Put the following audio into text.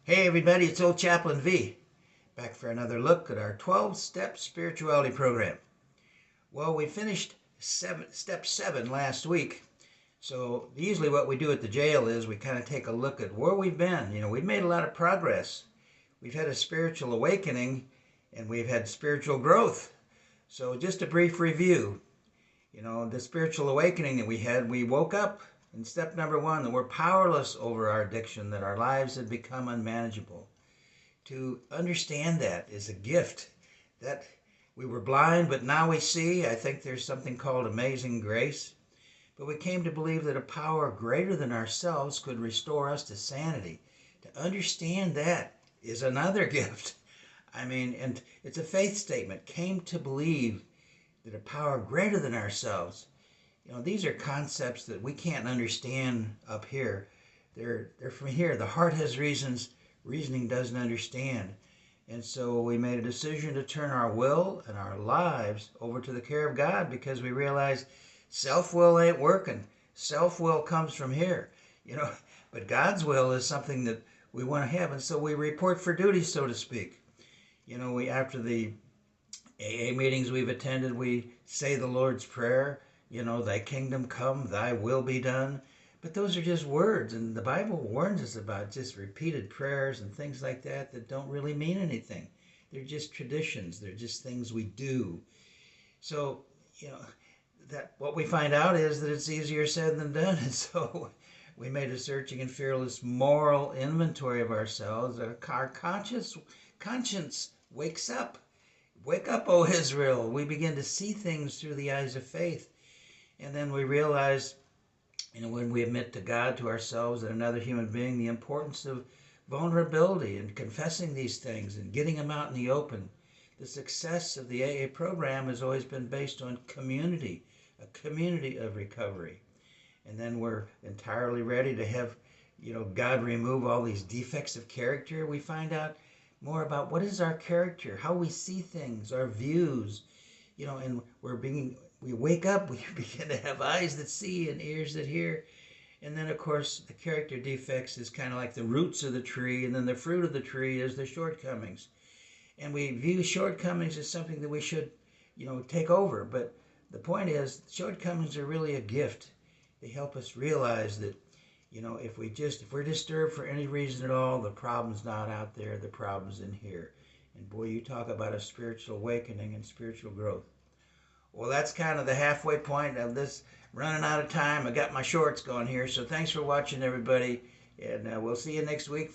Hey everybody, it's Old Chaplain V, back for another look at our 12-step spirituality program. Well, we finished step 7 last week, so usually what we do at the jail is we kind of take a look at where we've been. We've made a lot of progress. We've had a spiritual awakening, and we've had spiritual growth. So just a brief review. The spiritual awakening that we had, we woke up in step number 1 that we're powerless over our addiction, that our lives had become unmanageable. To understand that is a gift, that we were blind, but now we see. I think there's something called amazing grace. But we came to believe that a power greater than ourselves could restore us to sanity. To understand that is another gift. And it's a faith statement. Came to believe that a power greater than ourselves. These are concepts that we can't understand up here. They're from here. The heart has reasons, reasoning doesn't understand. And so we made a decision to turn our will and our lives over to the care of God, because we realized self-will ain't working. Self-will comes from here, but God's will is something that we want to have. And so we report for duty, so to speak. After the AA meetings we've attended, we say the Lord's Prayer, thy kingdom come, thy will be done. But those are just words, and the Bible warns us about just repeated prayers and things like that that don't really mean anything. They're just traditions. They're just things we do. So, that what we find out is that it's easier said than done. And so we made a searching and fearless moral inventory of ourselves. Our conscience wakes up. Wake up, O Israel. We begin to see things through the eyes of faith. And then we realize, when we admit to God, to ourselves, and another human being, the importance of vulnerability and confessing these things and getting them out in the open. The success of the AA program has always been based on community, a community of recovery. And then we're entirely ready to have, God remove all these defects of character. We find out more about what is our character, how we see things, our views, and we wake up, we begin to have eyes that see and ears that hear. And then, of course, the character defects is kind of like the roots of the tree, and then the fruit of the tree is the shortcomings. And we view shortcomings as something that we should, take over. But the point is, shortcomings are really a gift. They help us realize that, if we're disturbed for any reason at all, the problem's not out there, the problem's in here. And boy, you talk about a spiritual awakening and spiritual growth. Well, that's kind of the halfway point of this. Running out of time. I got my shorts going here. So thanks for watching, everybody. And we'll see you next week.